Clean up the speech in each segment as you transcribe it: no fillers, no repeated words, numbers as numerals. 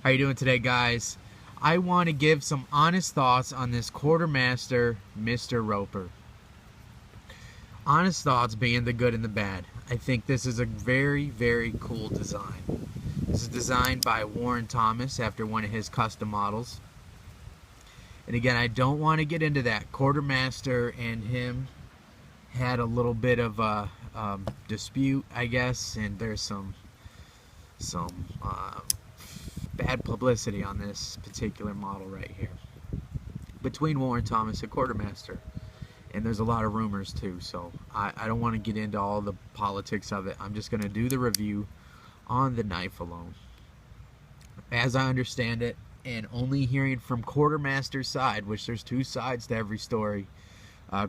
How you doing today, guys? I want to give some honest thoughts on this Quartermaster Mr Roper. Honest thoughts being the good and the bad. I think this is a very, very cool design. This is designed by Warren Thomas after one of his custom models. And again, I don't want to get into that. Quartermaster and him had a little bit of a dispute, I guess, and there's some bad publicity on this particular model right here between Warren Thomas and Quartermaster, and there's a lot of rumors too, so I don't want to get into all the politics of it. I'm just going to do the review on the knife alone. As I understand it, and only hearing from Quartermaster's side, which there's two sides to every story,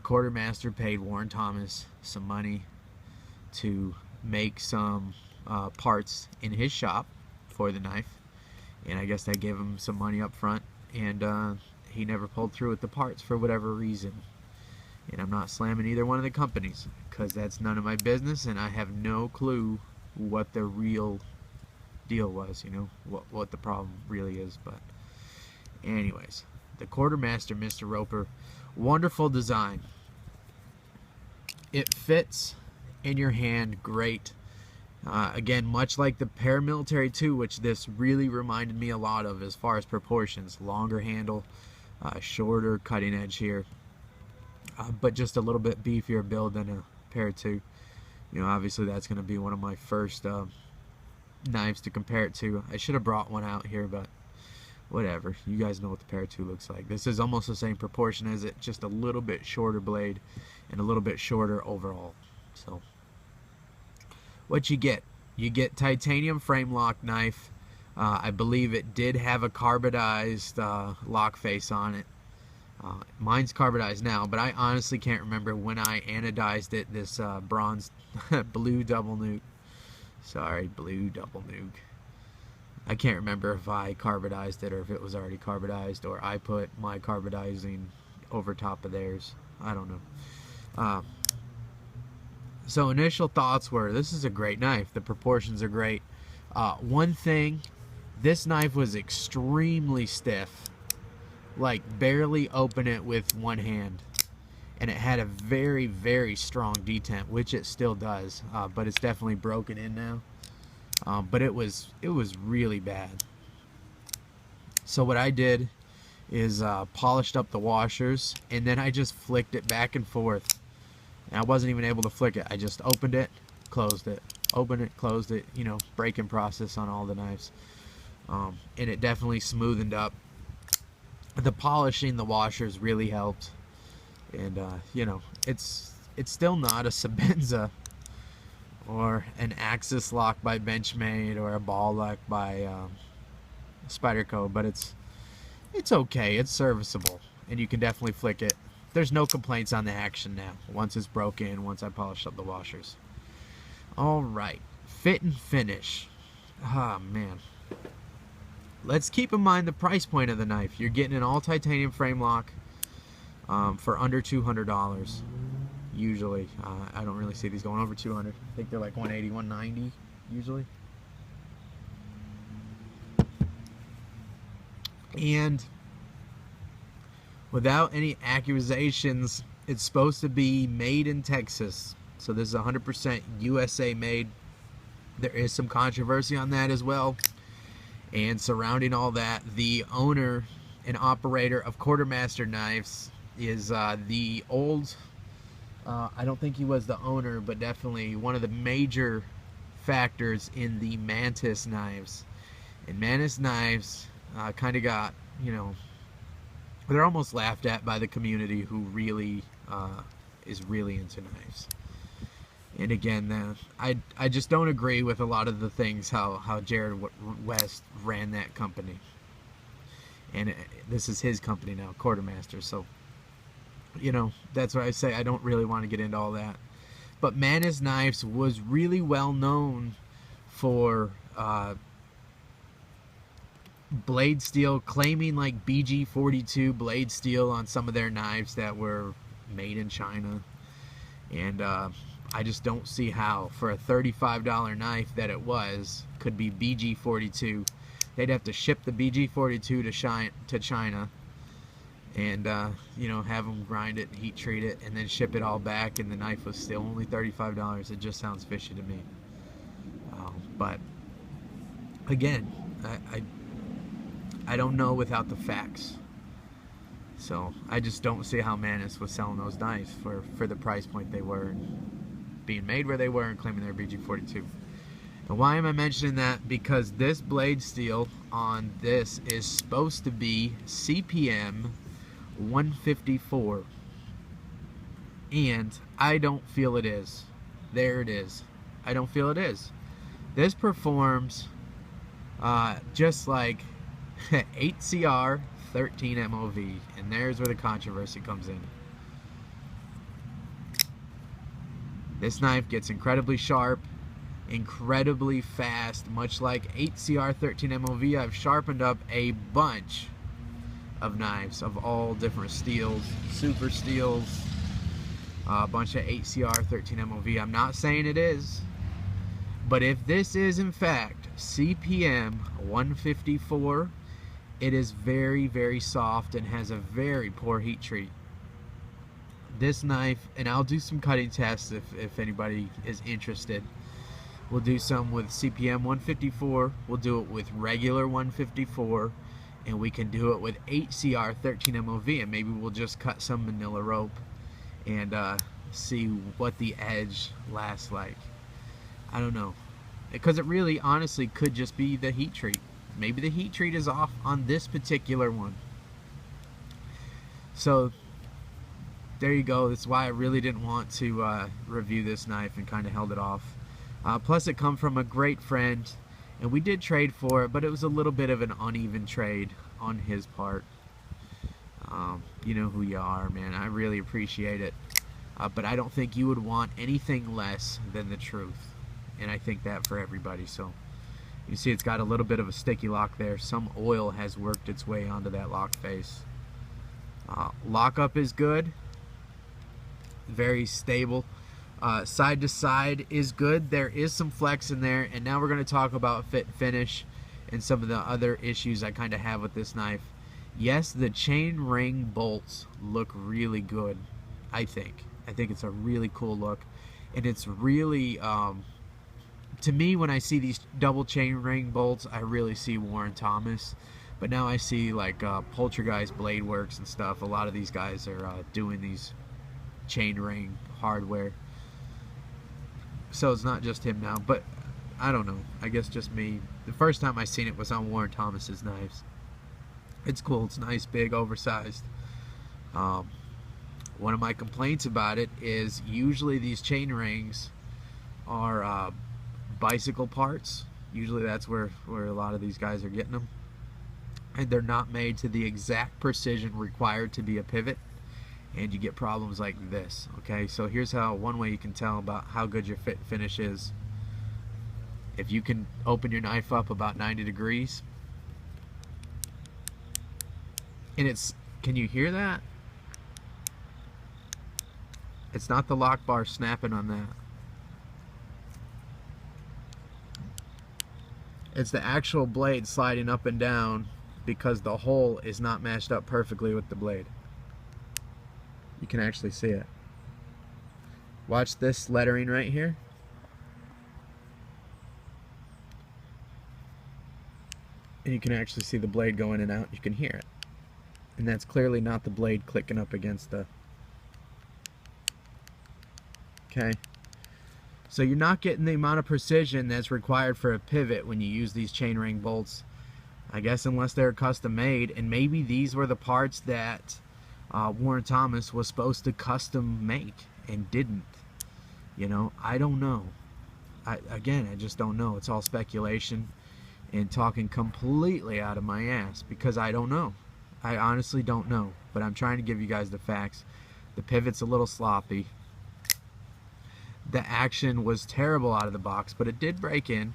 Quartermaster paid Warren Thomas some money to make some parts in his shop for the knife, and I guess they gave him some money up front, and he never pulled through with the parts for whatever reason. And I'm not slamming either one of the companies because that's none of my business, and I have no clue what the real deal was, you know, what the problem really is. But anyways, the Quartermaster Mr Roper, wonderful design. It fits in your hand great. Again, much like the Paramilitary 2, which this really reminded me a lot of as far as proportions. Longer handle, shorter cutting edge here, but just a little bit beefier build than a Para 2. You know, obviously that's going to be one of my first knives to compare it to. I should have brought one out here, but whatever. You guys know what the Para 2 looks like. This is almost the same proportion as it, just a little bit shorter blade and a little bit shorter overall. So what you get titanium frame lock knife. I believe it did have a carbonized lock face on it. Mine's carbonized now, but I honestly can't remember when I anodized it. This bronze blue double nuke. Sorry, blue double nuke. I can't remember if I carbonized it or if it was already carbonized, or I put my carbonizing over top of theirs. I don't know. So initial thoughts were, this is a great knife. The proportions are great. One thing, this knife was extremely stiff. Like barely open it with one hand. And it had a very, very strong detent, which it still does. But it's definitely broken in now. But it was really bad. So what I did is polished up the washers, and then I just flicked it back and forth. And I wasn't even able to flick it. I just opened it, closed it, opened it, closed it. You know, breaking process on all the knives. And it definitely smoothened up. The polishing the washers really helped. And you know, it's still not a Sabenza or an Axis lock by Benchmade or a ball lock by Spyderco, but it's okay. It's serviceable, and you can definitely flick it. There's no complaints on the action now once it's broken, once I polished up the washers. Alright, fit and finish. Ah, man. Let's keep in mind the price point of the knife. You're getting an all titanium frame lock for under $200 usually. I don't really see these going over 200. I think they're like 180, 190 usually. And without any accusations, it's supposed to be made in Texas. So this is 100% USA made. There is some controversy on that as well. And surrounding all that, the owner and operator of Quartermaster Knives is the old, I don't think he was the owner, but definitely one of the major factors in the Mantis knives. And Mantis knives kind of got, you know, they're almost laughed at by the community who really is really into knives. And again, I just don't agree with a lot of the things how Jared West ran that company. And this is his company now, Quartermaster. So, you know, that's why I say I don't really want to get into all that. But Mantis Knives was really well known for blade steel, claiming like BG42 blade steel on some of their knives that were made in China. And I just don't see how, for a $35 knife that it was, could be BG42 they'd have to ship the BG42 to China, and you know, have them grind it and heat treat it and then ship it all back, and the knife was still only $35. It just sounds fishy to me. But again, I don't know without the facts. So I just don't see how Manus was selling those knives for the price point they were, and being made where they were, and claiming they're BG42. And why am I mentioning that? Because this blade steel on this is supposed to be CPM 154, and I don't feel it is. There it is. I don't feel it is. This performs just like 8CR 13 MOV, and there's where the controversy comes in. This knife gets incredibly sharp, incredibly fast, much like 8CR 13 MOV. I've sharpened up a bunch of knives of all different steels, super steels, a bunch of 8CR 13 MOV. I'm not saying it is, but if this is in fact CPM 154, it is very, very soft and has a very poor heat treat. This knife, and I'll do some cutting tests if anybody is interested. We'll do some with CPM 154, we'll do it with regular 154, and we can do it with 8CR 13 MOV, and maybe we'll just cut some manila rope and see what the edge lasts like. I don't know, because it really honestly could just be the heat treat. Maybe the heat treat is off on this particular one. So there you go. That's why I really didn't want to review this knife and kind of held it off. Plus it come from a great friend, and we did trade for it, but it was a little bit of an uneven trade on his part. You know who you are, man. I really appreciate it, but I don't think you would want anything less than the truth, and I think that for everybody. So you see it's got a little bit of a sticky lock there. Some oil has worked its way onto that lock face. Lockup is good, very stable. Side to side is good. There is some flex in there, and now we're going to talk about fit and finish and some of the other issues I kind of have with this knife. Yes, the chain ring bolts look really good. I think it's a really cool look, and it's really to me, when I see these double chain ring bolts, I really see Warren Thomas. But now I see like Poltergeist Blade Works and stuff. A lot of these guys are doing these chain ring hardware. So it's not just him now, but I don't know. I guess just me. The first time I seen it was on Warren Thomas's knives. It's cool. It's nice, big, oversized. One of my complaints about it is usually these chain rings are bicycle parts. Usually that's where a lot of these guys are getting them, and they're not made to the exact precision required to be a pivot, and you get problems like this. Okay, so here's how one way you can tell about how good your fit and finish is. If you can open your knife up about 90 degrees, and it's, can you hear that? It's not the lock bar snapping on that. It's the actual blade sliding up and down because the hole is not matched up perfectly with the blade. You can actually see it. Watch this lettering right here. And you can actually see the blade go in and out. You can hear it. And that's clearly not the blade clicking up against the... Okay. So you're not getting the amount of precision that's required for a pivot when you use these chainring bolts. I guess unless they're custom made, and maybe these were the parts that Warren Thomas was supposed to custom make and didn't. You know, I don't know. I just don't know. It's all speculation and talking completely out of my ass because I don't know. I honestly don't know, but I'm trying to give you guys the facts. The pivot's a little sloppy. The action was terrible out of the box, but it did break in.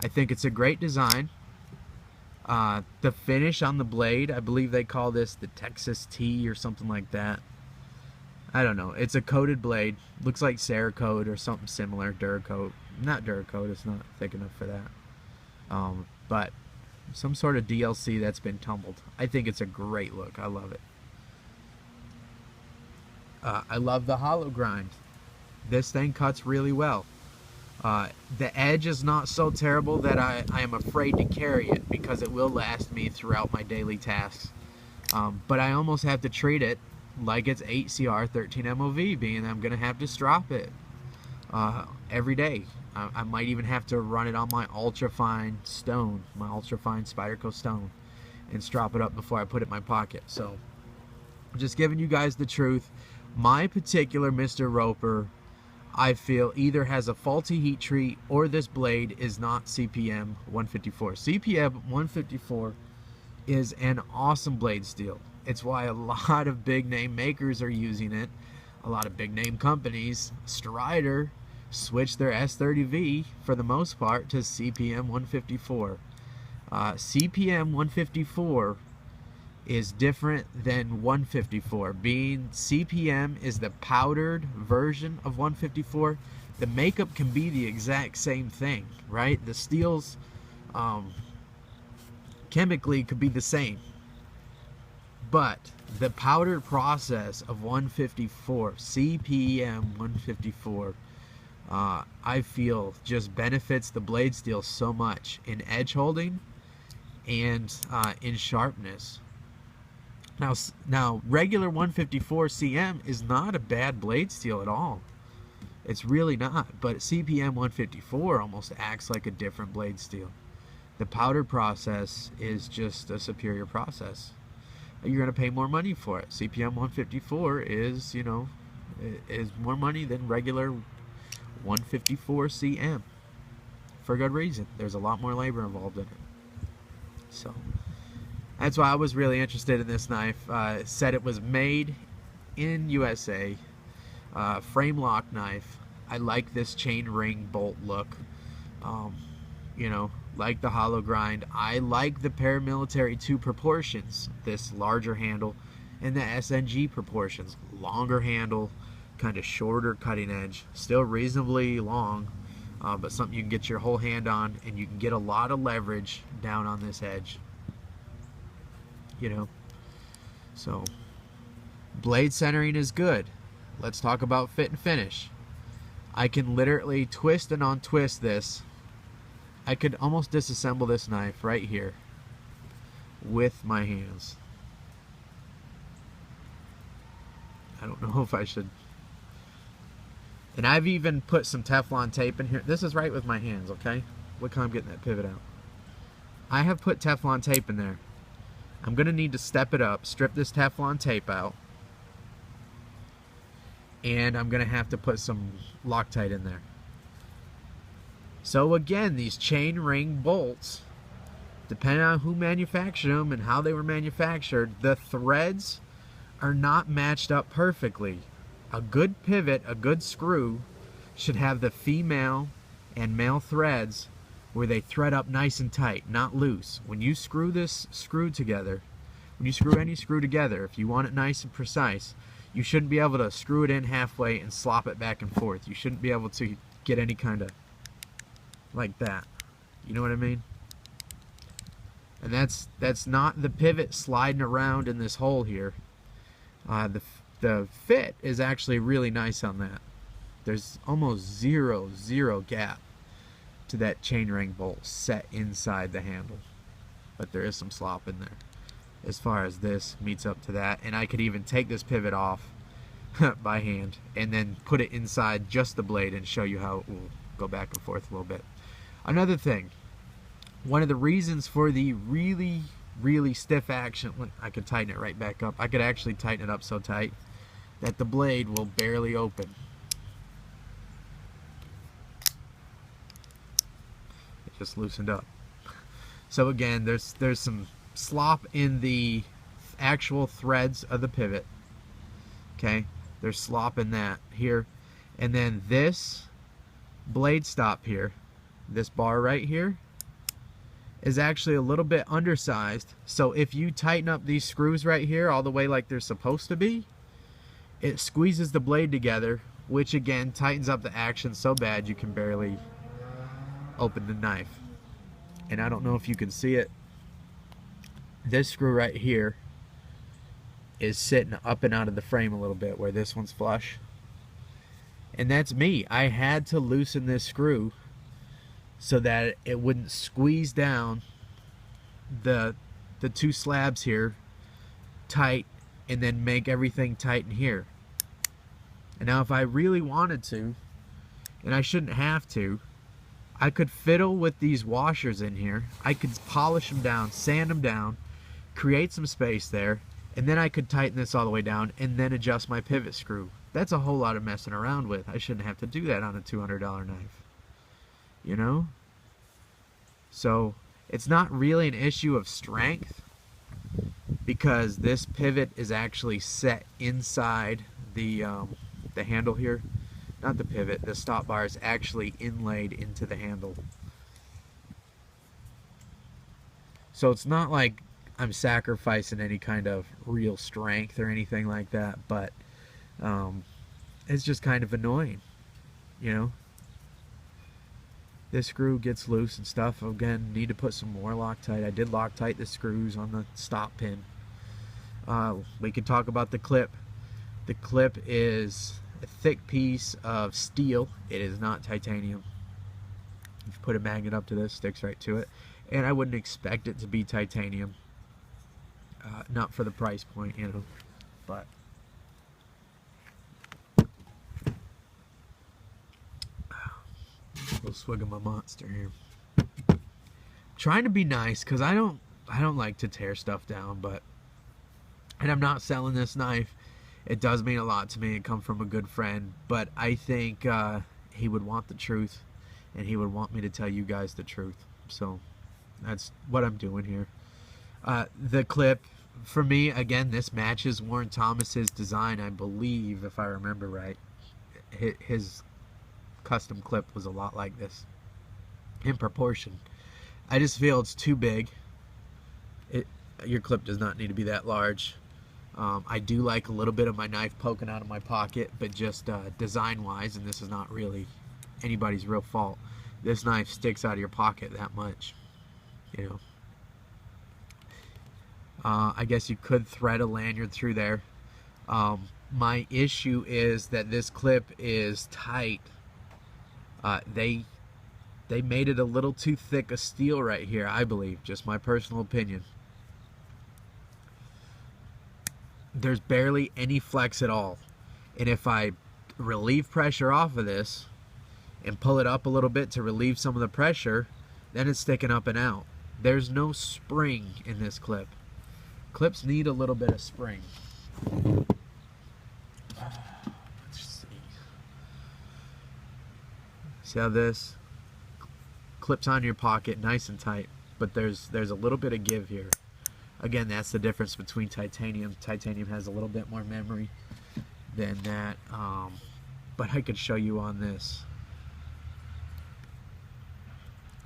I think it's a great design. The finish on the blade, I believe they call this the Texas T or something like that. I don't know. It's a coated blade. Looks like Cerakote or something similar. Duracoat. Not Duracoat. It's not thick enough for that. But some sort of DLC that's been tumbled. I think it's a great look. I love it. I love the hollow grind. This thing cuts really well. The edge is not so terrible that I am afraid to carry it, because it will last me throughout my daily tasks. But I almost have to treat it like it's 8CR 13 MOV, being I'm going to have to strop it every day. I might even have to run it on my ultra fine stone, my ultra fine Spyderco stone, and strop it up before I put it in my pocket. So I'm just giving you guys the truth. My particular Mr. Roper, I feel, either has a faulty heat treat or this blade is not CPM 154. CPM 154 is an awesome blade steel. It's why a lot of big name makers are using it. A lot of big name companies, Strider, switched their S30V for the most part to CPM 154. CPM 154 is different than 154. Being CPM is the powdered version of 154, the makeup can be the exact same thing, right? The steels chemically could be the same, but the powdered process of 154, CPM 154, I feel just benefits the blade steel so much in edge holding and in sharpness. Now, regular 154 CM is not a bad blade steel at all. It's really not. But CPM 154 almost acts like a different blade steel. The powder process is just a superior process. You're going to pay more money for it. CPM 154 is, you know, is more money than regular 154 CM. For good reason. There's a lot more labor involved in it. So that's why I was really interested in this knife. It said it was made in USA. Frame lock knife. I like this chain ring bolt look. You know, like the hollow grind. I like the Paramilitary 2 proportions. This larger handle and the SNG proportions. Longer handle, kind of shorter cutting edge. Still reasonably long, but something you can get your whole hand on, and you can get a lot of leverage down on this edge. You know, so blade centering is good. Let's talk about fit and finish. I can literally twist and untwist this. I could almost disassemble this knife right here with my hands. I don't know if I should. And I've even put some Teflon tape in here. This is right with my hands, okay? Look how I'm getting that pivot out. I have put Teflon tape in there. I'm going to need to step it up, strip this Teflon tape out, and I'm going to have to put some Loctite in there. So again, these chain ring bolts, depending on who manufactured them and how they were manufactured, the threads are not matched up perfectly. A good pivot, a good screw, should have the female and male threads where they thread up nice and tight, not loose. When you screw this screw together, when you screw any screw together, if you want it nice and precise, you shouldn't be able to screw it in halfway and slop it back and forth. You shouldn't be able to get any kind of like that. You know what I mean? And that's not the pivot sliding around in this hole here. The fit is actually really nice on that. There's almost zero gap to that chainring bolt set inside the handle, but there is some slop in there as far as this meets up to that. And I could even take this pivot off by hand and then put it inside just the blade and show you how it will go back and forth a little bit. Another thing, one of the reasons for the really stiff action, I could tighten it right back up. I could actually tighten it up so tight that the blade will barely open. It just loosened up. So again, there's some slop in the actual threads of the pivot. Okay, there's slop in that here. And then this blade stop here, this bar right here, is actually a little bit undersized. So if you tighten up these screws right here all the way like they're supposed to be, it squeezes the blade together, which again tightens up the action so bad you can barely open the knife. And I don't know if you can see it, This screw right here is sitting up and out of the frame a little bit where this one's flush. And that's me. I had to loosen this screw so that it wouldn't squeeze down the two slabs here tight and then make everything tight in here. And now if I really wanted to, and I shouldn't have to, I could fiddle with these washers in here. I could polish them down, sand them down, create some space there, and then I could tighten this all the way down and then adjust my pivot screw. That's a whole lot of messing around with. I shouldn't have to do that on a $200 knife, you know? So it's not really an issue of strength because this pivot is actually set inside the handle here. Not the pivot, the stop bar is actually inlaid into the handle. So it's not like I'm sacrificing any kind of real strength or anything like that, but it's just kind of annoying, you know? This screw gets loose and stuff. Again, need to put some more Loctite. I did Loctite the screws on the stop pin. We could talk about the clip. The clip is a thick piece of steel. It is not titanium. If you put a magnet up to this, it sticks right to it. And I wouldn't expect it to be titanium. Not for the price point, you know. But a little swig of my Monster here. I'm trying to be nice because I don't like to tear stuff down, but and I'm not selling this knife. It does mean a lot to me. It comes from a good friend, but I think he would want the truth, and he would want me to tell you guys the truth. So that's what I'm doing here. The clip, for me, again, this matches Warren Thomas's design, I believe, if I remember right. His custom clip was a lot like this in proportion. I just feel it's too big. Your clip does not need to be that large. I do like a little bit of my knife poking out of my pocket, but just design-wise, and this is not really anybody's real fault, this knife sticks out of your pocket that much, you know. I guess you could thread a lanyard through there. My issue is that this clip is tight. They made it a little too thick a steel right here, I believe. Just my personal opinion. There's barely any flex at all. And if I relieve pressure off of this and pull it up a little bit to relieve some of the pressure, then it's sticking up and out. There's no spring in this clip. Clips need a little bit of spring. Let's see. See how this clips on your pocket nice and tight, but there's a little bit of give here. Again, that's the difference between titanium. Titanium has a little bit more memory than that, but I could show you on this.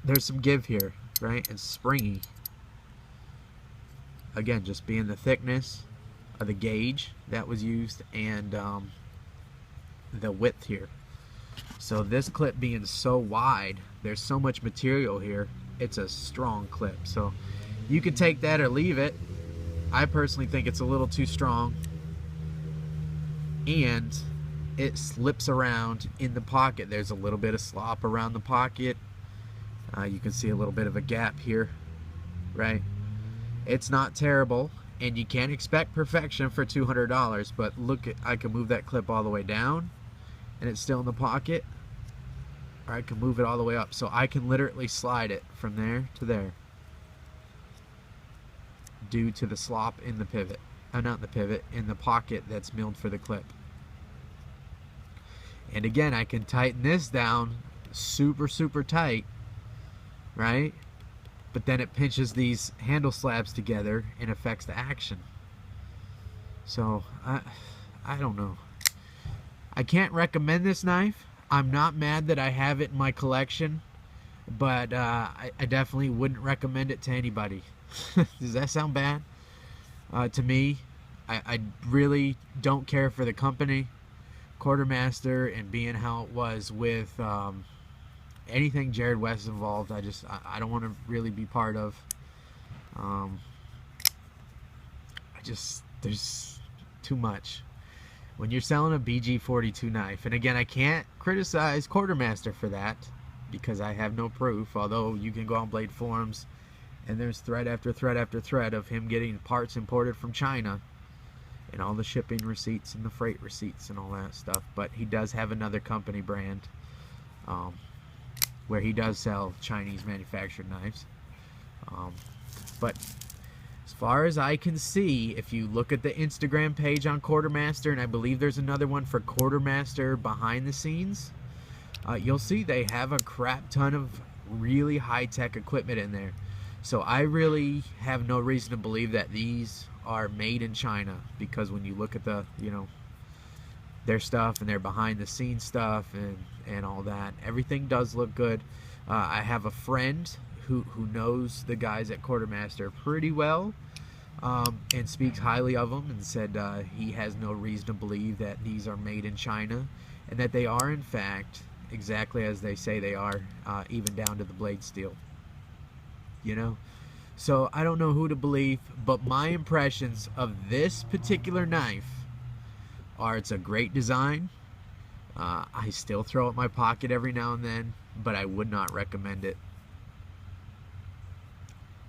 There's some give here, right? It's springy. Again, just being the thickness of the gauge that was used and the width here. So this clip being so wide, there's so much material here, it's a strong clip. So you can take that or leave it. I personally think it's a little too strong, and it slips around in the pocket. There's a little bit of slop around the pocket. You can see a little bit of a gap here, right? It's not terrible, and you can't expect perfection for $200, but look, I can move that clip all the way down and it's still in the pocket, or I can move it all the way up. So I can literally slide it from there to there due to the slop in the pivot. Not in the pivot, in the pocket that's milled for the clip. And again, I can tighten this down super, super tight, right? But then it pinches these handle slabs together and affects the action. So I don't know. I can't recommend this knife. I'm not mad that I have it in my collection, but I definitely wouldn't recommend it to anybody. Does that sound bad? To me, I really don't care for the company, Quartermaster, and being how it was with anything Jared West involved. I don't want to really be part of. there's too much. When you're selling a BG42 knife, and again, I can't criticize Quartermaster for that because I have no proof, although you can go on Blade forums and there's thread after thread after thread of him getting parts imported from China and all the shipping receipts and the freight receipts and all that stuff. But he does have another company brand where he does sell Chinese manufactured knives. But as far as I can see, if you look at the Instagram page on Quartermaster, and I believe there's another one for Quartermaster behind the scenes, you'll see they have a crap ton of really high-tech equipment in there. So I really have no reason to believe that these are made in China, because when you look at the, you know, their stuff and their behind-the-scenes stuff and all that, everything does look good. I have a friend who knows the guys at Quartermaster pretty well, and speaks highly of them, and said he has no reason to believe that these are made in China, and that they are in fact exactly as they say they are, even down to the blade steel. You know, so I don't know who to believe, but my impressions of this particular knife are it's a great design. I still throw it in my pocket every now and then, but I would not recommend it.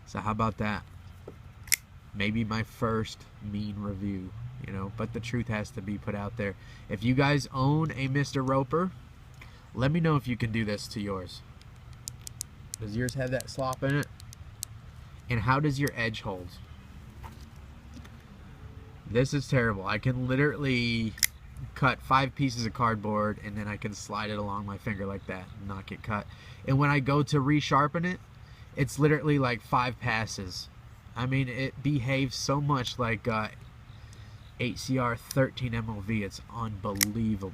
So how about that? Maybe my first mean review, you know, but the truth has to be put out there. If you guys own a Mr. Roper, let me know if you can do this to yours. Does yours have that slop in it? And how does your edge hold? This is terrible. I can literally cut 5 pieces of cardboard and then I can slide it along my finger like that and not get cut. And when I go to resharpen it, it's literally like 5 passes. I mean, it behaves so much like 8CR 13 MOV. It's unbelievable.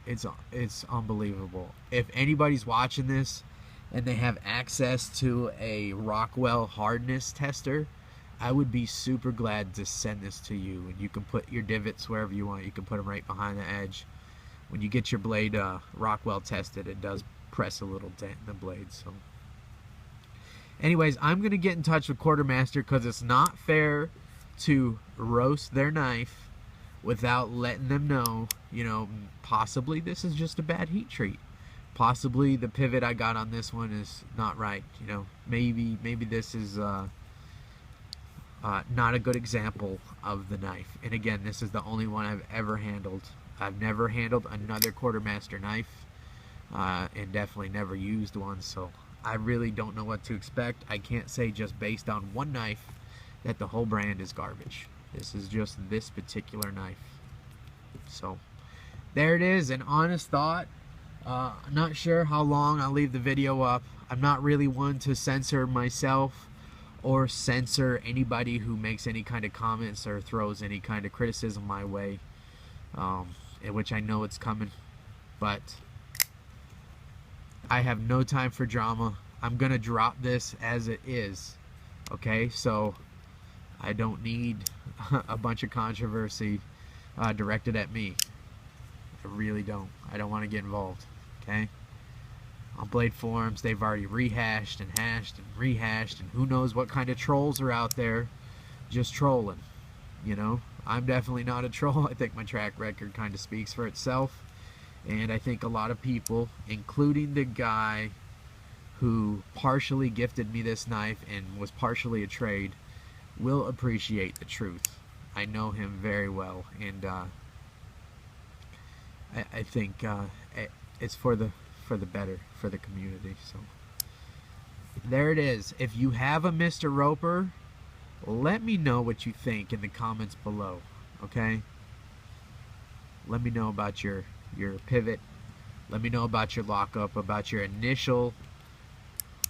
It's unbelievable. If anybody's watching this and they have access to a Rockwell hardness tester, I would be super glad to send this to you. And you can put your divots wherever you want. You can put them right behind the edge. When you get your blade Rockwell tested, it does press a little dent in the blade. So anyways, I'm going to get in touch with Quartermaster, because it's not fair to roast their knife without letting them know, you know, possibly this is just a bad heat treat. Possibly the pivot I got on this one is not right. You know, maybe this is not a good example of the knife. And again, this is the only one I've ever handled. I've never handled another Quartermaster knife, and definitely never used one. So I really don't know what to expect. I can't say just based on one knife that the whole brand is garbage. This is just this particular knife. So there it is, an honest thought. I'm not sure how long I'll leave the video up. I'm not really one to censor myself or censor anybody who makes any kind of comments or throws any kind of criticism my way, in which I know it's coming. But I have no time for drama. I'm gonna drop this as it is, okay? So I don't need a bunch of controversy directed at me. I really don't. I don't want to get involved, okay? On Blade forums, they've already rehashed and hashed and rehashed, and who knows what kind of trolls are out there just trolling, you know? I'm definitely not a troll. I think my track record kind of speaks for itself, and I think a lot of people, including the guy who partially gifted me this knife and was partially a trade, will appreciate the truth. I know him very well, and I think it's for the better for the community. So there it is. If you have a Mr. Roper, let me know what you think in the comments below, okay? Let me know about your pivot. Let me know about your lockup, about your initial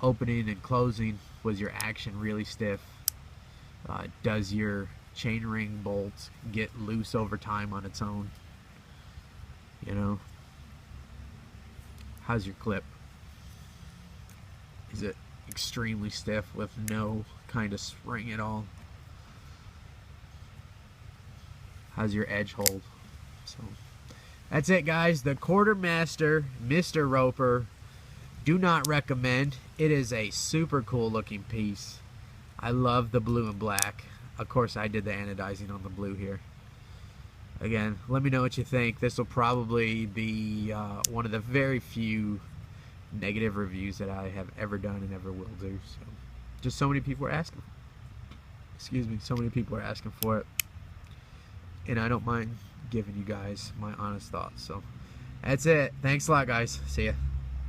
opening and closing. Was your action really stiff? Does your chainring bolt get loose over time on its own? You know, how's your clip? Is it extremely stiff with no kind of spring at all? How's your edge hold? So that's it, guys. The Quartermaster Mr. Roper. Do not recommend. It is a super cool looking piece. I love the blue and black. Of course, I did the anodizing on the blue here. Again, let me know what you think. This will probably be one of the very few negative reviews that I have ever done and ever will do. So, just so many people are asking. Excuse me, so many people are asking for it, and I don't mind giving you guys my honest thoughts. So, that's it. Thanks a lot, guys. See ya.